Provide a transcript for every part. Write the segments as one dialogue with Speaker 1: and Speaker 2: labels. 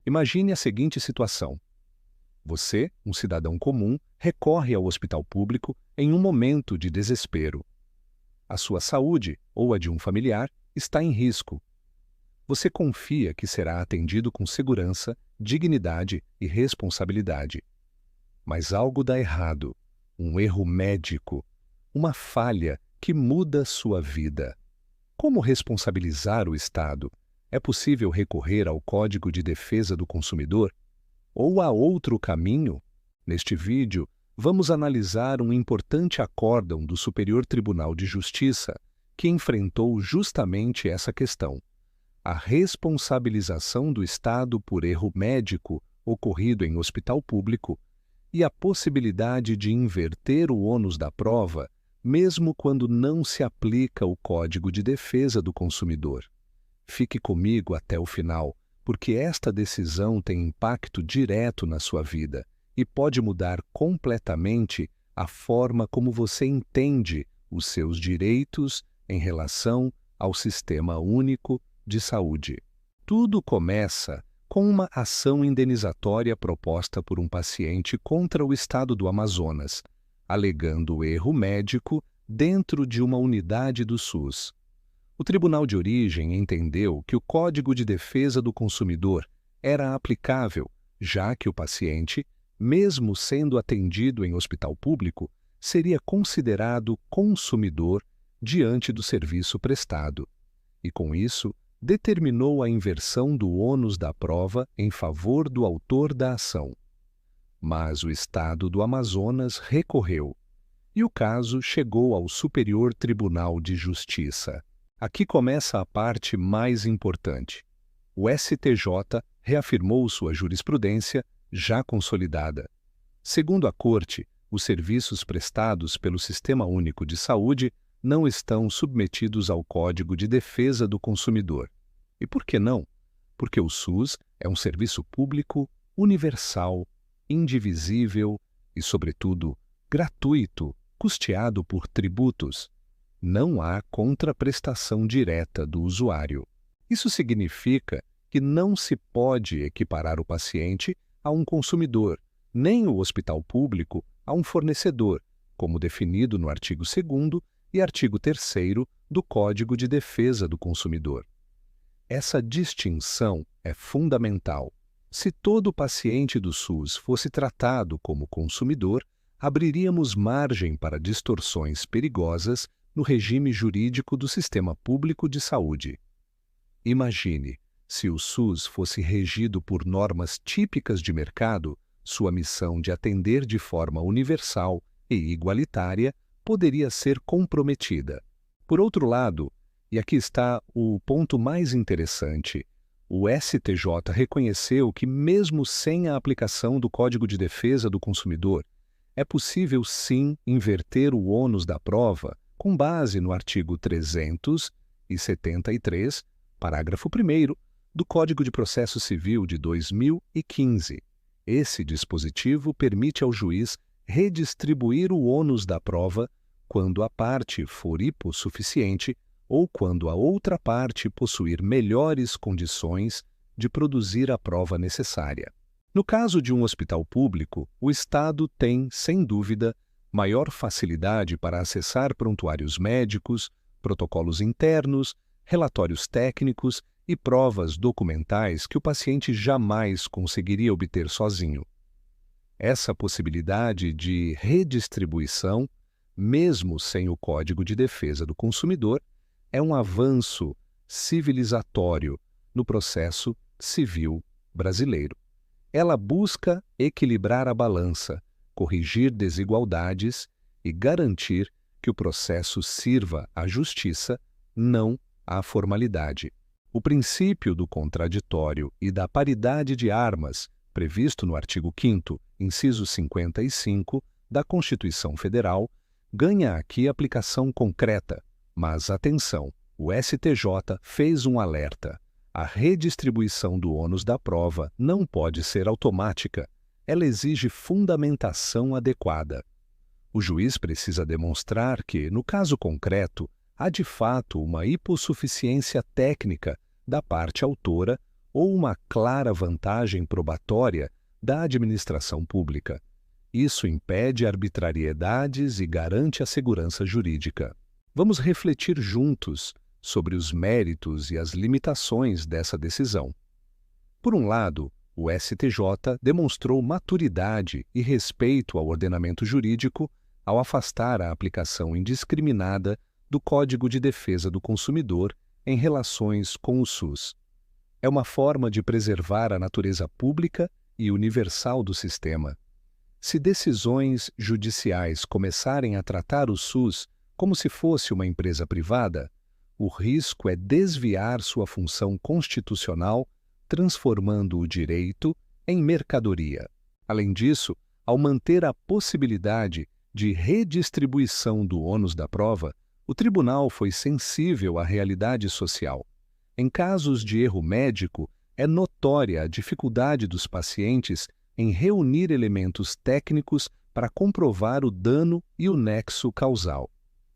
Speaker 1: Imagine a seguinte situação. Você, um cidadão comum, recorre ao hospital público em um momento de desespero. A sua saúde, ou a de um familiar, está em risco. Você confia que será atendido com segurança, dignidade e responsabilidade. Mas algo dá errado, um erro médico, uma falha que muda sua vida. Como responsabilizar o Estado? É possível recorrer ao Código de Defesa do Consumidor? Ou há outro caminho? Neste vídeo, vamos analisar um importante acórdão do Superior Tribunal de Justiça que enfrentou justamente essa questão: a responsabilização do Estado por erro médico ocorrido em hospital público e a possibilidade de inverter o ônus da prova, mesmo quando não se aplica o Código de Defesa do Consumidor. Fique comigo até o final, porque esta decisão tem impacto direto na sua vida e pode mudar completamente a forma como você entende os seus direitos em relação ao Sistema Único de Saúde. Tudo começa com uma ação indenizatória proposta por um paciente contra o Estado do Amazonas, alegando erro médico dentro de uma unidade do SUS. O Tribunal de Origem entendeu que o Código de Defesa do Consumidor era aplicável, já que o paciente, mesmo sendo atendido em hospital público, seria considerado consumidor diante do serviço prestado. E, com isso, determinou a inversão do ônus da prova em favor do autor da ação. Mas o Estado do Amazonas recorreu, e o caso chegou ao Superior Tribunal de Justiça. Aqui começa a parte mais importante. O STJ reafirmou sua jurisprudência já consolidada. Segundo a Corte, os serviços prestados pelo Sistema Único de Saúde não estão submetidos ao Código de Defesa do Consumidor. E por que não? Porque o SUS é um serviço público universal, indivisível e, sobretudo, gratuito, custeado por tributos. Não há contraprestação direta do usuário. Isso significa que não se pode equiparar o paciente a um consumidor, nem o hospital público a um fornecedor, como definido no artigo 2º e artigo 3º do Código de Defesa do Consumidor. Essa distinção é fundamental. Se todo paciente do SUS fosse tratado como consumidor, abriríamos margem para distorções perigosas no regime jurídico do Sistema Público de Saúde. Imagine, se o SUS fosse regido por normas típicas de mercado, sua missão de atender de forma universal e igualitária poderia ser comprometida. Por outro lado, e aqui está o ponto mais interessante, o STJ reconheceu que, mesmo sem a aplicação do Código de Defesa do Consumidor, é possível sim inverter o ônus da prova com base no artigo 373, parágrafo 1º, do Código de Processo Civil de 2015. Esse dispositivo permite ao juiz redistribuir o ônus da prova quando a parte for hipossuficiente ou quando a outra parte possuir melhores condições de produzir a prova necessária. No caso de um hospital público, o Estado tem, sem dúvida, maior facilidade para acessar prontuários médicos, protocolos internos, relatórios técnicos e provas documentais que o paciente jamais conseguiria obter sozinho. Essa possibilidade de redistribuição, mesmo sem o Código de Defesa do Consumidor, é um avanço civilizatório no processo civil brasileiro. Ela busca equilibrar a balança, corrigir desigualdades e garantir que o processo sirva à justiça, não à formalidade. O princípio do contraditório e da paridade de armas, previsto no artigo 5º, inciso 55, da Constituição Federal, ganha aqui aplicação concreta. Mas atenção, o STJ fez um alerta. A redistribuição do ônus da prova não pode ser automática. Ela exige fundamentação adequada. O juiz precisa demonstrar que, no caso concreto, há de fato uma hipossuficiência técnica da parte autora ou uma clara vantagem probatória da administração pública. Isso impede arbitrariedades e garante a segurança jurídica. Vamos refletir juntos sobre os méritos e as limitações dessa decisão. Por um lado, o STJ demonstrou maturidade e respeito ao ordenamento jurídico ao afastar a aplicação indiscriminada do Código de Defesa do Consumidor em relações com o SUS. É uma forma de preservar a natureza pública e universal do sistema. Se decisões judiciais começarem a tratar o SUS como se fosse uma empresa privada, o risco é desviar sua função constitucional, transformando o direito em mercadoria. Além disso, ao manter a possibilidade de redistribuição do ônus da prova, o tribunal foi sensível à realidade social. Em casos de erro médico, é notória a dificuldade dos pacientes em reunir elementos técnicos para comprovar o dano e o nexo causal.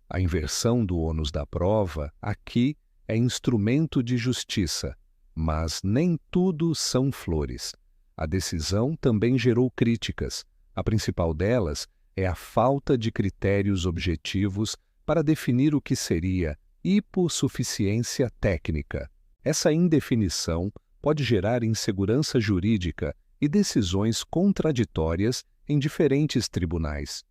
Speaker 1: A inversão do ônus da prova, aqui, é instrumento de justiça, mas nem tudo são flores. A decisão também gerou críticas. A principal delas é a falta de critérios objetivos para definir o que seria hipossuficiência técnica. Essa indefinição pode gerar insegurança jurídica e decisões contraditórias em diferentes tribunais.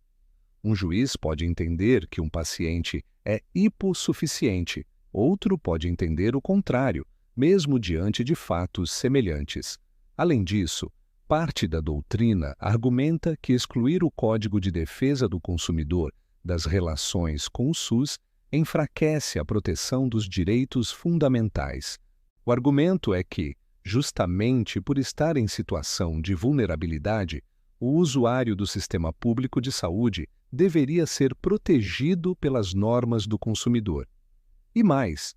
Speaker 1: Um juiz pode entender que um paciente é hipossuficiente, outro pode entender o contrário, mesmo diante de fatos semelhantes. Além disso, parte da doutrina argumenta que excluir o Código de Defesa do Consumidor das relações com o SUS enfraquece a proteção dos direitos fundamentais. O argumento é que, justamente por estar em situação de vulnerabilidade, o usuário do sistema público de saúde deveria ser protegido pelas normas do consumidor. E mais,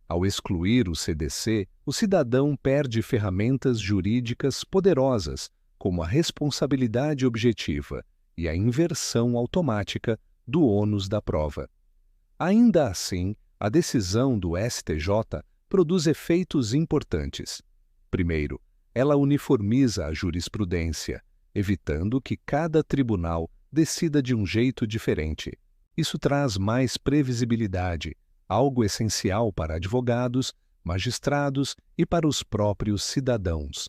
Speaker 1: ao excluir o CDC, o cidadão perde ferramentas jurídicas poderosas, como a responsabilidade objetiva e a inversão automática do ônus da prova. Ainda assim, a decisão do STJ produz efeitos importantes. Primeiro, ela uniformiza a jurisprudência, evitando que cada tribunal decida de um jeito diferente. Isso traz mais previsibilidade, algo essencial para advogados, magistrados e para os próprios cidadãos.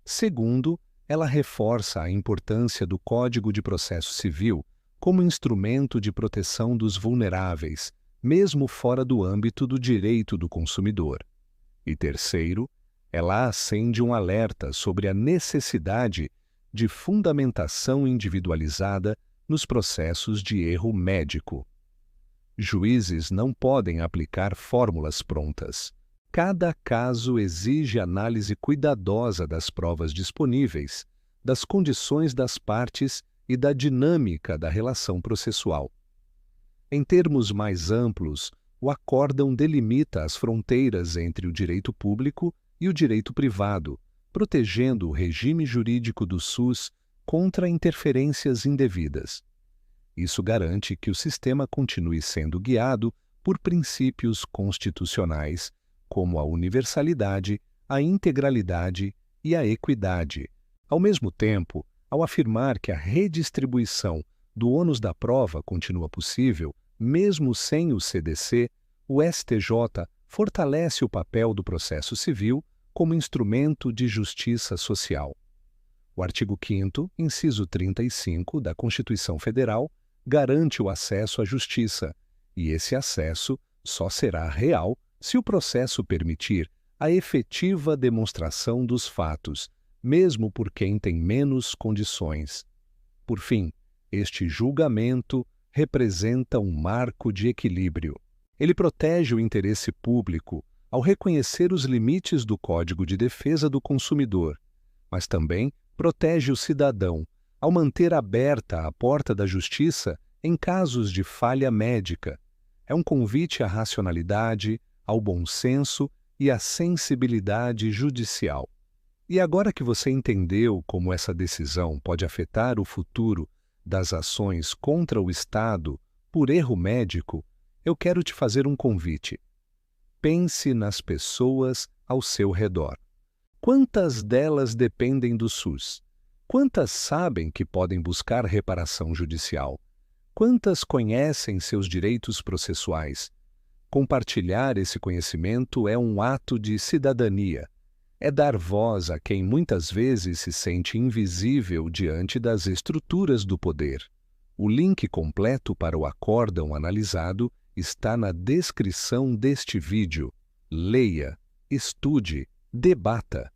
Speaker 1: Segundo, ela reforça a importância do Código de Processo Civil como instrumento de proteção dos vulneráveis, mesmo fora do âmbito do direito do consumidor. E terceiro, ela acende um alerta sobre a necessidade de fundamentação individualizada nos processos de erro médico. Juízes não podem aplicar fórmulas prontas. Cada caso exige análise cuidadosa das provas disponíveis, das condições das partes e da dinâmica da relação processual. Em termos mais amplos, o acórdão delimita as fronteiras entre o direito público e o direito privado, protegendo o regime jurídico do SUS contra interferências indevidas. Isso garante que o sistema continue sendo guiado por princípios constitucionais, como a universalidade, a integralidade e a equidade. Ao mesmo tempo, ao afirmar que a redistribuição do ônus da prova continua possível, mesmo sem o CDC, o STJ fortalece o papel do processo civil como instrumento de justiça social. O artigo 5º, inciso 35 da Constituição Federal, garante o acesso à justiça, e esse acesso só será real se o processo permitir a efetiva demonstração dos fatos, mesmo por quem tem menos condições. Por fim, este julgamento representa um marco de equilíbrio. Ele protege o interesse público ao reconhecer os limites do Código de Defesa do Consumidor, mas também protege o cidadão ao manter aberta a porta da justiça em casos de falha médica. É um convite à racionalidade, ao bom senso e à sensibilidade judicial. E agora que você entendeu como essa decisão pode afetar o futuro das ações contra o Estado por erro médico, eu quero te fazer um convite. Pense nas pessoas ao seu redor. Quantas delas dependem do SUS? Quantas sabem que podem buscar reparação judicial? Quantas conhecem seus direitos processuais? Compartilhar esse conhecimento é um ato de cidadania. É dar voz a quem muitas vezes se sente invisível diante das estruturas do poder. O link completo para o acórdão analisado está na descrição deste vídeo. Leia, estude, debata.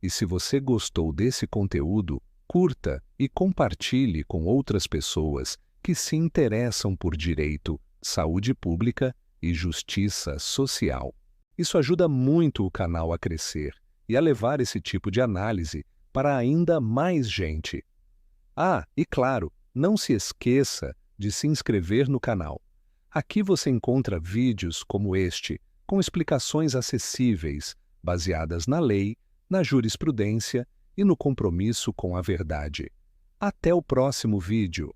Speaker 1: E se você gostou desse conteúdo, curta e compartilhe com outras pessoas que se interessam por direito, saúde pública e justiça social. Isso ajuda muito o canal a crescer e a levar esse tipo de análise para ainda mais gente. Ah, e claro, não se esqueça de se inscrever no canal. Aqui você encontra vídeos como este, com explicações acessíveis, baseadas na lei, na jurisprudência e no compromisso com a verdade. Até o próximo vídeo!